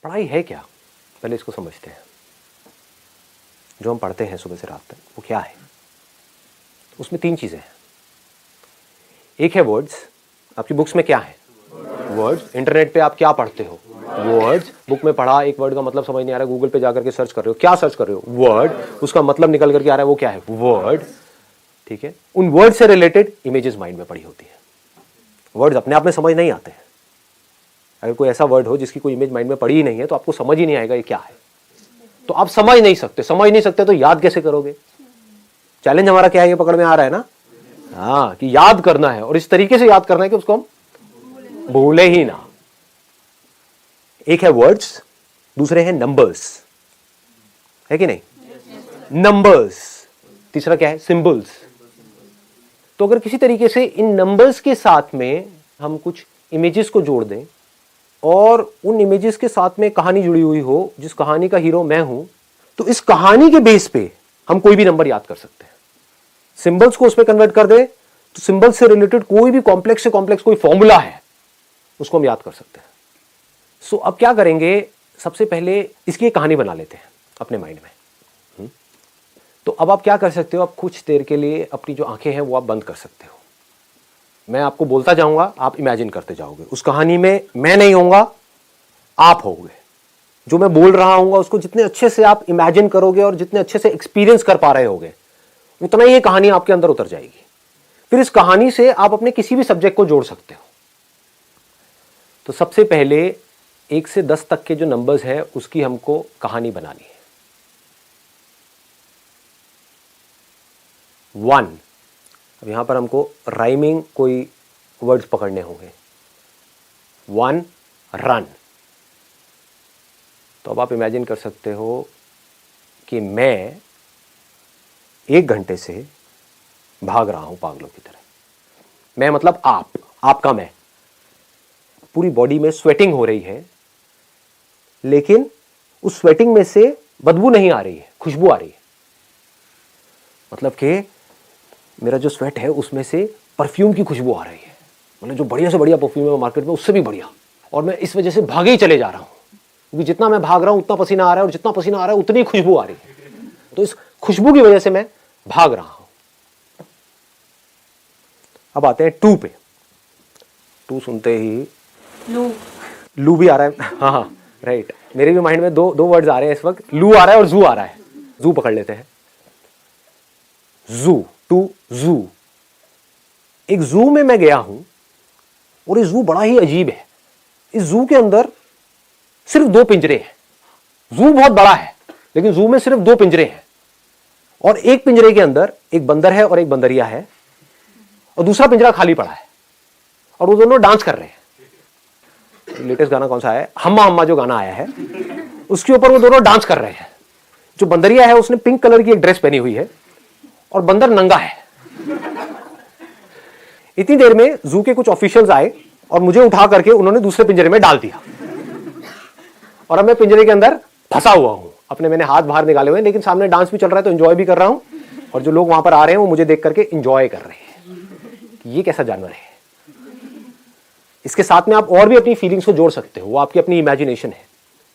पढ़ाई है क्या, पहले इसको समझते हैं। जो हम पढ़ते हैं सुबह से रात तक वो क्या है? उसमें 3 चीजें हैं। एक है वर्ड्स, आपकी बुक्स में क्या है? वर्ड्स। इंटरनेट पे आप क्या पढ़ते हो? वर्ड्स। बुक में पढ़ा, एक वर्ड का मतलब समझ नहीं आ रहा है, गूगल पे जाकर के सर्च कर रहे हो, क्या सर्च कर रहे हो? वर्ड। उसका मतलब निकल करके आ रहा है, वो क्या है? वर्ड। ठीक है, उन वर्ड से रिलेटेड इमेजेस माइंड में पड़ी होती है। वर्ड्स अपने आप में समझ नहीं आते हैं। अगर कोई ऐसा वर्ड हो जिसकी कोई इमेज माइंड में पड़ी ही नहीं है तो आपको समझ ही नहीं आएगा ये क्या है। तो आप समझ नहीं सकते तो याद कैसे करोगे? चैलेंज हमारा क्या है, ये पकड़ में आ रहा है ना? हाँ, कि याद करना है और इस तरीके से याद करना है कि उसको हम भूले ही ना। एक है वर्ड्स, दूसरे हैं नंबर्स, है कि नहीं? नंबर्स। तीसरा क्या है? सिंबल्स। तो अगर किसी तरीके से इन नंबर्स के साथ में हम कुछ इमेजेस को जोड़ दें और उन इमेजेस के साथ में कहानी जुड़ी हुई हो, जिस कहानी का हीरो मैं हूं, तो इस कहानी के बेस पे हम कोई भी नंबर याद कर सकते हैं। सिंबल्स को उसमें कन्वर्ट कर दे तो सिंबल्स से रिलेटेड कोई भी कॉम्प्लेक्स से कॉम्प्लेक्स कोई फॉर्मूला है उसको हम याद कर सकते हैं। सो अब क्या करेंगे, सबसे पहले इसकी एक कहानी बना लेते हैं अपने माइंड में। तो अब आप क्या कर सकते हो, आप कुछ देर के लिए अपनी जो आंखें हैं वो आप बंद कर सकते हो। मैं आपको बोलता जाऊंगा, आप इमेजिन करते जाओगे। उस कहानी में मैं नहीं होऊंगा, आप होगे। जो मैं बोल रहा हूंगा उसको जितने अच्छे से आप इमेजिन करोगे और जितने अच्छे से एक्सपीरियंस कर पा रहे होगे, उतना ही ये कहानी आपके अंदर उतर जाएगी। फिर इस कहानी से आप अपने किसी भी सब्जेक्ट को जोड़ सकते हो। तो सबसे पहले 1 से 10 तक के जो नंबर्स हैं उसकी हमको कहानी बनानी है। 1। अब यहां पर हमको राइमिंग कोई वर्ड्स पकड़ने होंगे। 1 रन। तो अब आप इमेजिन कर सकते हो कि मैं 1 घंटे से भाग रहा हूं पागलों की तरह। मैं मतलब आपका मैं। पूरी बॉडी में स्वेटिंग हो रही है, लेकिन उस स्वेटिंग में से बदबू नहीं आ रही है, खुशबू आ रही है। मतलब कि मेरा जो स्वेट है उसमें से परफ्यूम की खुशबू आ रही है। मतलब जो बढ़िया से बढ़िया परफ्यूम है मार्केट में उससे भी बढ़िया। और मैं इस वजह से भागे ही चले जा रहा हूं, क्योंकि जितना मैं भाग रहा हूं उतना पसीना आ रहा है, और जितना पसीना आ रहा है उतनी खुशबू आ रही है। तो इस खुशबू की वजह से मैं भाग रहा हूं। अब आते हैं 2 पे। 2 सुनते ही लू भी आ रहा है। हाँ, राइट। मेरे भी माइंड में दो वर्ड्स आ रहे हैं इस वक्त, लू आ रहा है और जू आ रहा है। जू पकड़ लेते हैं। जू, टू जू। एक जू में मैं गया हूं और ये जू बड़ा ही अजीब है। इस जू के अंदर सिर्फ 2 पिंजरे हैं। जू बहुत बड़ा है लेकिन जू में सिर्फ 2 पिंजरे हैं, और एक पिंजरे के अंदर एक बंदर है और एक बंदरिया है, और दूसरा पिंजरा खाली पड़ा है, और वो दोनों डांस कर रहे हैं। लेटेस्ट गाना कौन सा है, हम्मा हम्मा जो गाना आया है, उसके ऊपर वो दोनों डांस कर रहे हैं। जो बंदरिया है उसने पिंक कलर की एक ड्रेस पहनी हुई है और बंदर नंगा है। इतनी देर में जू के कुछ ऑफिशियल्स आए और मुझे उठा करके उन्होंने दूसरे पिंजरे में डाल दिया, और अब मैं पिंजरे के अंदर फंसा हुआ हूं। अपने मैंने हाथ बाहर निकाले हुए हैं, लेकिन सामने डांस भी चल रहा है तो एंजॉय भी कर रहा हूं, और जो लोग वहां पर आ रहे हैं वो मुझे देख करके एंजॉय कर रहे हैं। ये कैसा जानवर है? इसके साथ में आप और भी अपनी फीलिंग्स को जोड़ सकते हो। वो आपकी अपनी इमेजिनेशन है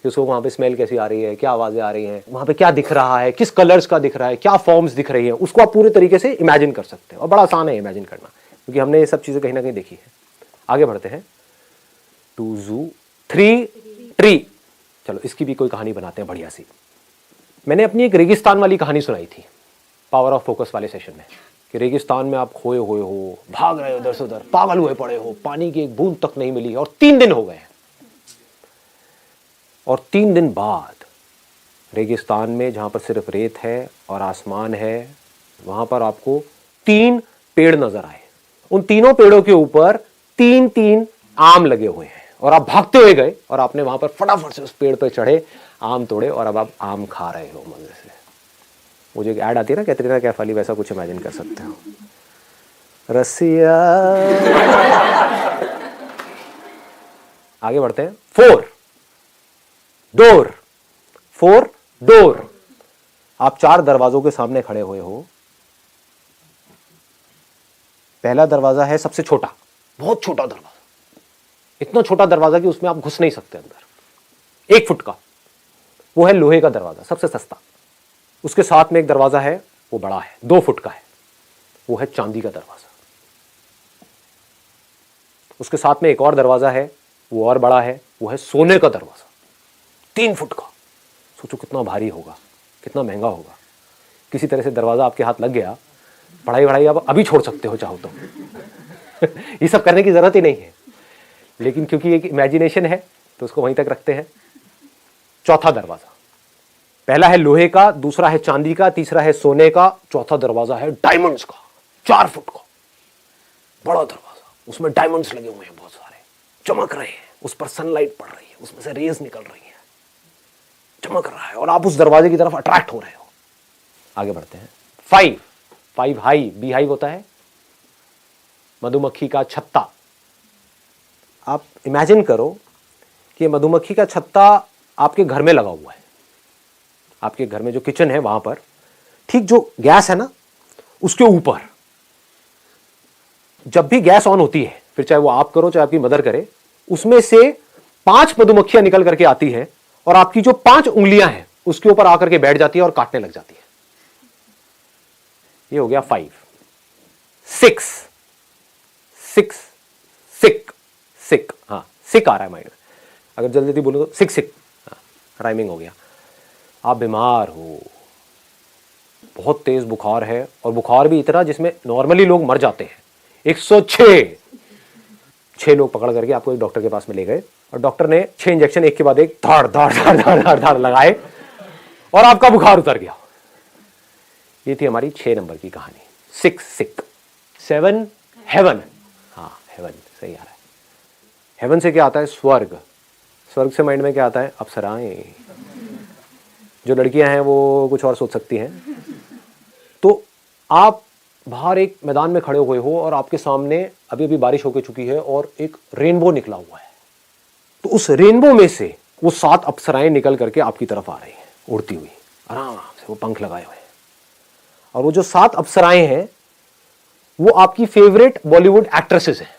कि उसको वहां पे स्मेल कैसी आ रही है, क्या आवाजें आ रही हैं, वहां पे क्या दिख रहा है, किस कलर्स का दिख रहा है, क्या फॉर्म्स दिख रही है, उसको आप पूरे तरीके से इमेजिन कर सकते हो। और बड़ा आसान है इमेजिन करना, क्योंकि हमने ये सब चीजें कहीं ना कहीं देखी है। आगे बढ़ते हैं। 2 जू, 3 ट्री। चलो इसकी भी कोई कहानी बनाते हैं बढ़िया सी। मैंने अपनी एक रेगिस्तान वाली कहानी सुनाई थी पावर ऑफ फोकस वाले सेशन में, कि रेगिस्तान में आप खोए हुए हो, भाग रहे हो इधर से उधर, पागल हुए पड़े हो, पानी की एक बूंद तक नहीं मिली, और 3 दिन हो गए। और 3 दिन बाद रेगिस्तान में, जहां पर सिर्फ रेत है और आसमान है, वहां पर आपको 3 पेड़ नजर आए। उन तीनों पेड़ों के ऊपर 3-3 आम लगे हुए हैं, और आप भागते हुए गए और आपने वहां पर फटाफट से उस पेड़ पर चढ़े, आम तोड़े, और अब आप आम खा रहे हो मजे से। वो जो ऐड आती है ना कैटरीना कैफ वाली, वैसा कुछ इमेजिन कर सकते हो। रसिया। आगे बढ़ते हैं। 4 डोर। 4 डोर। आप 4 दरवाजों के सामने खड़े हुए हो। पहला दरवाजा है सबसे छोटा, बहुत छोटा दरवाजा, इतना छोटा दरवाजा कि उसमें आप घुस नहीं सकते अंदर। 1 फुट का, वो है लोहे का दरवाजा, सबसे सस्ता। उसके साथ में एक दरवाजा है, वो बड़ा है, 2 फुट का है, वो है चांदी का दरवाजा। उसके साथ में एक और दरवाजा है, वो और बड़ा है, वो है सोने का दरवाजा, 3 फुट का। सोचो कितना भारी होगा, कितना महंगा होगा। किसी तरह से दरवाजा आपके हाथ लग गया, पढ़ाई वढ़ाई आप अभी छोड़ सकते हो चाहो तो। ये सब करने की जरूरत ही नहीं है, लेकिन क्योंकि एक इमेजिनेशन है तो उसको वहीं तक रखते हैं। चौथा दरवाजा, पहला है लोहे का, दूसरा है चांदी का, तीसरा है सोने का, चौथा दरवाजा है डायमंड्स का, 4 फुट का बड़ा दरवाजा। उसमें डायमंड्स लगे हुए हैं, बहुत सारे चमक रहे हैं, उस पर सनलाइट पड़ रही है, उसमें से रेज निकल रही है, चमक रहा है, और आप उस दरवाजे की तरफ अट्रैक्ट हो रहे हो। आगे बढ़ते हैं। 5 हाई, बी हाई होता है मधुमक्खी का छत्ता। आप इमेजिन करो कि मधुमक्खी का छत्ता आपके घर में लगा हुआ है, आपके घर में जो किचन है वहां पर, ठीक जो गैस है ना उसके ऊपर। जब भी गैस ऑन होती है, फिर चाहे वो आप करो चाहे आपकी मदर करे, उसमें से 5 मधुमक्खियां निकल करके आती है और आपकी जो 5 उंगलियां हैं उसके ऊपर आकर के बैठ जाती है और काटने लग जाती है। ये हो गया 5। 6 सिक, हाँ सिक आ रहा है माइंड में, अगर जल्दी जल्दी बोलो तो सिक, हाँ राइमिंग हो गया। आप बीमार हो, बहुत तेज बुखार है, और बुखार भी इतना जिसमें नॉर्मली लोग मर जाते हैं। 106 लोग पकड़ करके आपको एक डॉक्टर के पास में ले गए, और डॉक्टर ने 6 इंजेक्शन एक के बाद एक धाड़ धाड़ धाड़ धाड़ धाड़ धाड़ लगाए और आपका बुखार उतर गया। ये थी हमारी 6 नंबर की कहानी, 6 सिक। 7 हेवन, हाँ हेवन सही आ रहा है। हेवन से क्या आता है? स्वर्ग। स्वर्ग से माइंड में क्या आता है? अप्सराएं। जो लड़कियां हैं वो कुछ और सोच सकती हैं। तो आप बाहर एक मैदान में खड़े हुए हो और आपके सामने अभी अभी बारिश होकर चुकी है और एक रेनबो निकला हुआ है। तो उस रेनबो में से वो 7 अप्सराएं निकल करके आपकी तरफ आ रही हैं, उड़ती हुई, आराम से, वो पंख लगाए हुए हैं। और वो जो 7 अप्सराएं हैं वो आपकी फेवरेट बॉलीवुड एक्ट्रेसेस हैं,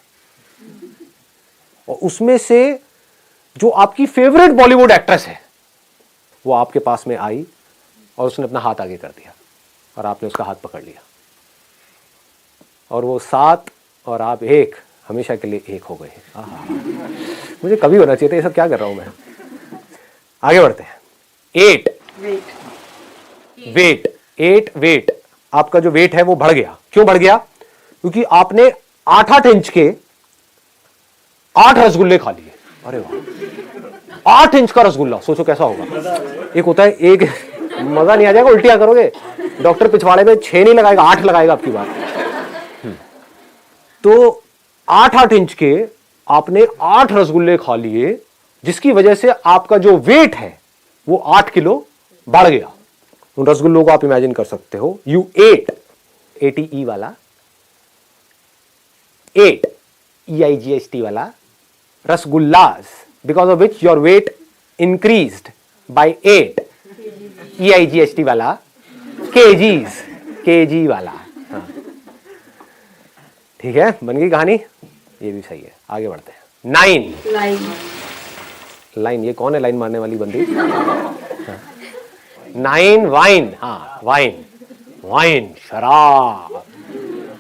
और उसमें से जो आपकी फेवरेट बॉलीवुड एक्ट्रेस है वो आपके पास में आई और उसने अपना हाथ आगे कर दिया और आपने उसका हाथ पकड़ लिया, और वो 7 और आप 1 हमेशा के लिए एक हो गए। मुझे कभी होना चाहिए था, ये सब क्या कर रहा हूं मैं। आगे बढ़ते हैं। 8 वेट, आपका जो वेट है वो बढ़ गया। क्यों बढ़ गया? क्योंकि आपने 8 इंच के 8 रसगुल्ले खा लिए। अरे वाह, 8 इंच का रसगुल्ला, सोचो कैसा होगा। एक होता है एक, मजा नहीं आ जाएगा, उल्टियां करोगे। डॉक्टर पिछवाड़े में 6 नहीं लगाएगा, 8 लगाएगा आपकी बात। तो 8 इंच के आपने 8 रसगुल्ले खा लिए, जिसकी वजह से आपका जो वेट है वो 8 किलो बढ़ गया। उन रसगुल्लों को आप इमेजिन कर सकते हो। यू एट, ATE वाला, 8 EIGHT वाला rasgullas, because of which your weight increased by 8 EIGHT वाला kgs, KG वाला। हाँ। ठीक है, बन गई कहानी, ये भी सही है। आगे बढ़ते हैं। 9 लाइन, ये कौन है लाइन मारने वाली बंदी? 9 वाइन, हाँ वाइन शराब।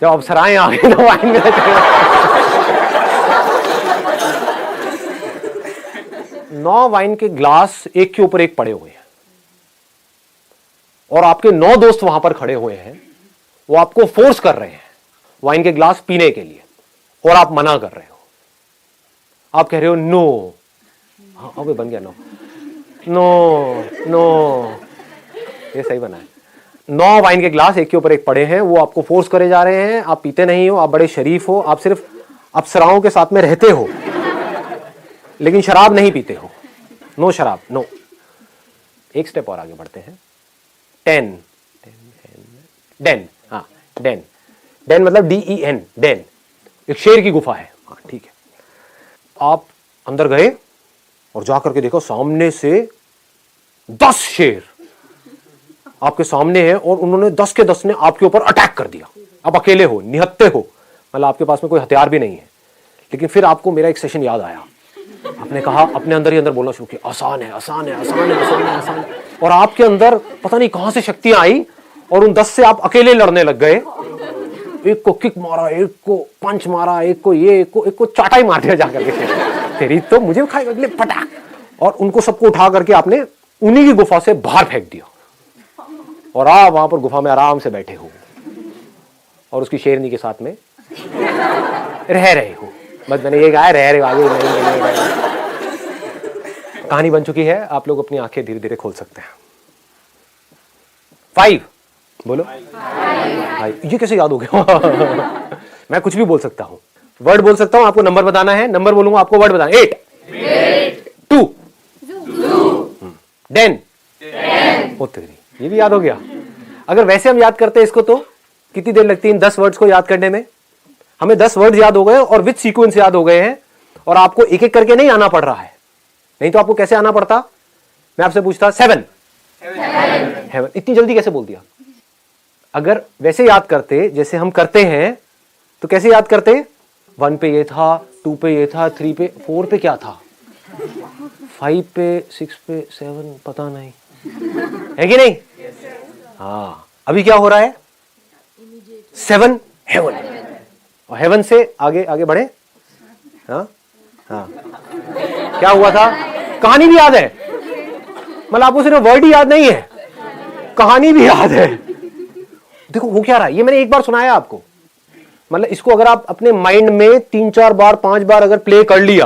जब अप्सराएं आ गई तो वाइन में 9 वाइन के ग्लास एक के ऊपर एक पड़े हुए हैं, और आपके 9 दोस्त वहां पर खड़े हुए हैं। वो आपको फोर्स कर रहे हैं वाइन के ग्लास पीने के लिए, और आप मना कर रहे हो। आप कह रहे हो नो, हाँ अबे बन गया नो, ये सही बना है। 9 वाइन के ग्लास एक के ऊपर एक पड़े हैं, वो आपको फोर्स करे जा रहे हैं। आप पीते नहीं हो, आप बड़े शरीफ हो, आप सिर्फ अप्सराओं के साथ में रहते हो, लेकिन शराब नहीं पीते हो। नो शराब, नो। एक स्टेप और आगे बढ़ते हैं। 10 डेन, हाँ डेन मतलब DEN, डेन, एक शेर की गुफा है। हाँ ठीक है। आप अंदर गए और जाकर के देखो सामने से 10 शेर आपके सामने हैं, और उन्होंने 10 के 10 ने आपके ऊपर अटैक कर दिया। आप अकेले हो, निहत्ते हो, मतलब आपके पास में कोई हथियार भी नहीं है। लेकिन फिर आपको मेरा एक सेशन याद आया आपने कहा, अपने अंदर ही अंदर बोलना शुरू किया, आसान है, आसान है, आसान है, आसान है, आसान है। और आपके अंदर पता नहीं कहां से शक्तियां आई और उन 10 से आप अकेले लड़ने लग गए। एक को किक मारा, एक को पंच मारा, एक को ये, एक को चाटा ही मार दिया जाकर के, तेरी तो मुझे खाएगा अगले फटाक। और उनको सबको उठा करके आपने उन्हीं की गुफा से बाहर फेंक दिया और आप वहां पर गुफा में आराम से बैठे हो और उसकी शेरनी के साथ में रह रहे हो। बस मैंने ये कहा रह रहे हो, आगे नहीं। कहानी बन चुकी है, आप लोग अपनी आंखें धीरे धीरे खोल सकते हैं। 5 बोलो। 5 ये कैसे याद हो गया? मैं कुछ भी बोल सकता हूं, वर्ड बोल सकता हूं, आपको नंबर बताना है, नंबर बोलूंगा आपको वर्ड बताना। 8 2 10 ओ तेरी, ये भी याद हो गया। अगर वैसे हम याद करते हैं इसको तो कितनी देर लगती है इन 10 वर्ड्स को याद करने में? हमें 10 वर्ड्स याद हो गए और विद सीक्वेंस याद हो गए हैं और आपको एक एक करके नहीं आना पड़ रहा है। नहीं तो आपको कैसे आना पड़ता? मैं आपसे पूछता 7 हेवन, इतनी जल्दी कैसे बोल दिया? अगर वैसे याद करते जैसे हम करते हैं तो कैसे याद करते? 1 पे ये था, 2 पे ये था, 3 पे, 4 पे क्या था, 5 पे, 6 पे, 7 पता नहीं है कि नहीं? हाँ, अभी क्या हो रहा है? 7 हेवन, और हेवन से आगे आगे बढ़े। हाँ हाँ, क्या हुआ था? कहानी भी याद है, मतलब आपको सिर्फ वर्ड ही याद नहीं है, कहानी भी याद है। देखो वो क्या रहा है, ये मैंने एक बार सुनाया आपको, मतलब इसको अगर आप अपने माइंड में 3-4 बार 5 बार अगर प्ले कर लिया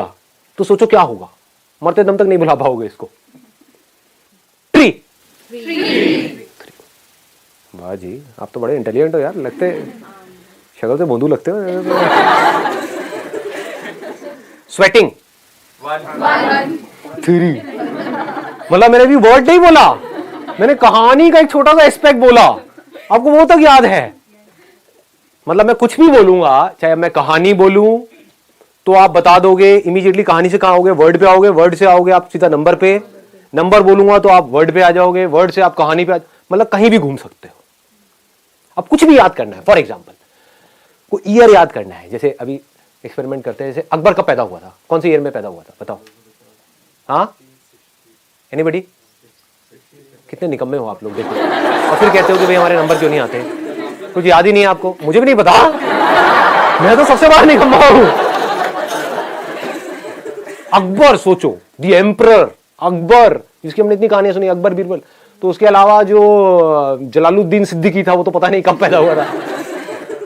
तो सोचो क्या होगा, मरते दम तक नहीं भुला पाओगे इसको। ट्री। वाह जी, आप तो बड़े इंटेलिजेंट हो यार, लगते शक्ल से बोंदू लगते हो। स्वेटिंग। 3 मतलब मैंने भी वर्ड नहीं बोला, मैंने कहानी का एक छोटा सा एस्पेक्ट बोला, आपको वो तक याद है। मतलब मैं कुछ भी बोलूंगा, चाहे मैं कहानी बोलूं तो आप बता दोगे इमीडिएटली कहानी से कहां आओगे, वर्ड पे आओगे, वर्ड से आओगे आप सीधा नंबर पे, नंबर बोलूंगा तो आप वर्ड पे आ जाओगे, वर्ड से आप कहानी पे मतलब कहीं भी घूम सकते हो। अब कुछ भी याद करना है, फॉर एग्जाम्पल कोई ईयर याद करना है, जैसे अभी एक्सपेरिमेंट करते हैं, जैसे अकबर कब पैदा हुआ था, कौन से ईयर में पैदा हुआ था बताओ? हाँ, एनीबडी? कितने निकम्मे हो आप लोग, देखो, और फिर कहते हो कि भाई हमारे नंबर क्यों नहीं आते, कुछ याद ही नहीं है आपको। मुझे भी नहीं पता, मैं तो सबसे बड़ा निकम्मा हूं। अकबर, सोचो, द एम्परर अकबर, जिसकी हमने इतनी कहानियां सुनी, अकबर बीरबल, तो उसके अलावा जो जलालुद्दीन सिद्दीकी था वो तो पता नहीं कब पैदा हुआ था।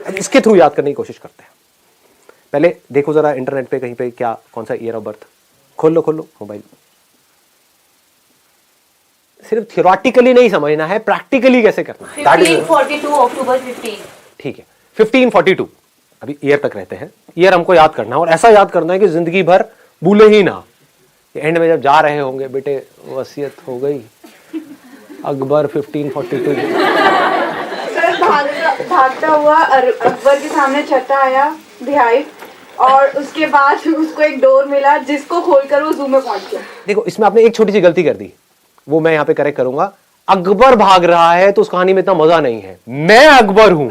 अब इसके थ्रू याद करने की कोशिश करते हैं। पहले देखो जरा इंटरनेट पे कहीं पे क्या, कौन सा ईयर ऑफ बर्थ, खोल लो मोबाइल। सिर्फ थियोरेटिकली नहीं समझना है, प्रैक्टिकली कैसे करना है। 1542 अक्टूबर 15। ठीक है, 1542 अभी ईयर तक रहते हैं, ईयर हमको याद करना है और ऐसा याद करना है कि जिंदगी भर भूले ही ना। एंड में जब जा रहे होंगे, बेटे वसीयत हो गई, अकबर 1542। भागता हुआ अकबर के सामने छत्ता आया, दिहाई, और उसके बाद उसको एक डोर मिला जिसको खोलकर वो जू में पहुंच गया। देखो इसमें आपने एक छोटी सी गलती कर दी, वो मैं यहाँ पे करेक्ट करूंगा। अकबर भाग रहा है तो उस कहानी में इतना मजा नहीं है, मैं अकबर हूं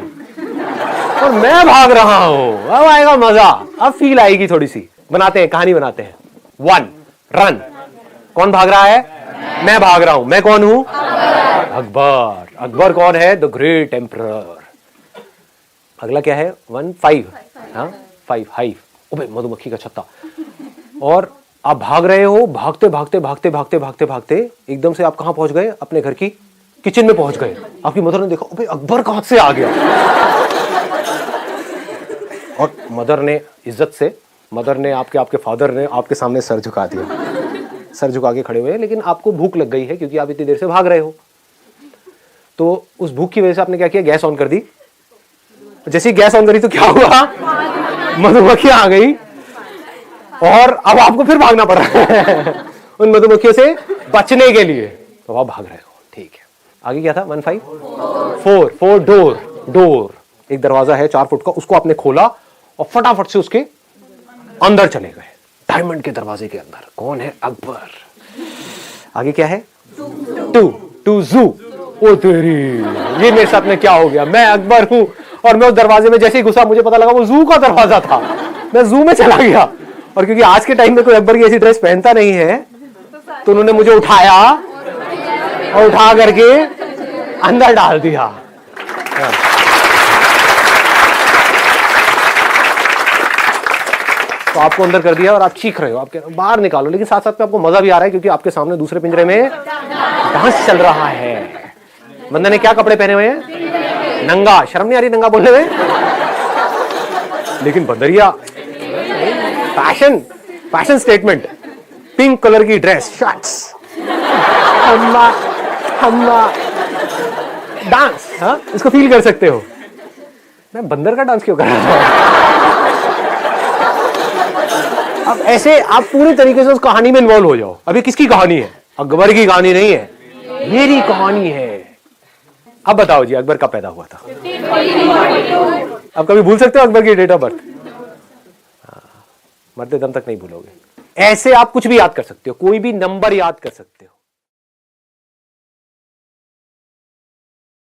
और मैं भाग रहा हूं, अब आएगा मजा, अब फील आएगी थोड़ी सी। बनाते हैं, कहानी बनाते हैं। 1 रन, कौन भाग रहा है? मैं भाग रहा हूं, मैं कौन हूं? अकबर। अकबर कौन है? The great emperor. अगला क्या है? 1 5, हाँ 5 हाइव, ओबे मधुमक्खी का छत्ता। और आप भाग रहे हो, भागते भागते भागते भागते भागते भागते एकदम से आप कहां पहुंच गए? अपने घर की किचन में पहुंच गए। आपकी मदर ने देखा, ओबे अकबर कहां से आ गया। और मदर ने इज्जत से, मदर ने आपके फादर ने आपके सामने सर झुका दिया, सर झुका के खड़े हुए हैं, लेकिन आपको भूख लग गई है क्योंकि आप इतनी देर से भाग रहे हो। तो उस भूख की वजह से आपने क्या किया? गैस ऑन कर दी। जैसे ही गैस ऑन करी तो क्या हुआ? मधुमक्खियां आ गई और अब आपको फिर भागना पड़ रहा है उन मधुमक्खियों से बचने के लिए। तो आप भाग रहे हो, ठीक है। आगे क्या था? 1 5 4 डोर, एक दरवाजा है 4 फुट का, उसको आपने खोला और फटाफट से उसके अंदर चले गए, डायमंड के दरवाजे के अंदर। कौन है? अकबर। आगे क्या है? 2 जू। ओ तेरी, ये मेरे साथ में क्या हो गया? मैं अकबर हूं और मैं उस दरवाजे में जैसे ही घुसा मुझे पता लगा वो जू का दरवाजा था। मैं जू में चला गया और क्योंकि आज के टाइम में कोई अकबर की ऐसी ड्रेस पहनता नहीं है, तो उन्होंने मुझे उठाया और उठा करके अंदर डाल दिया। तो आपको अंदर कर दिया और आप चीख रहे हो, आप कह रहे हो बाहर निकालो, लेकिन साथ साथ में आपको मजा भी आ रहा है क्योंकि आपके सामने दूसरे पिंजरे में डांस चल रहा है। बंदे ने क्या कपड़े पहने हुए हैं? नंगा। शर्म नहीं आ रही नंगा बोलने में? लेकिन बंदरिया फैशन स्टेटमेंट, पिंक कलर की ड्रेस, शर्ट्स, हम्मा डांस। हाँ, इसको फील कर सकते हो। मैं बंदर का डांस क्यों कर रहा था? अब ऐसे आप पूरी तरीके से उस कहानी में इन्वॉल्व हो जाओ। अभी किसकी कहानी है? अकबर की कहानी नहीं है, मेरी कहानी है। अब बताओ जी, अकबर कब पैदा हुआ था? अब कभी भूल सकते हो अकबर की डेट ऑफ बर्थ? मरते दम तक नहीं भूलोगे। ऐसे आप कुछ भी याद कर सकते हो, कोई भी नंबर याद कर सकते हो।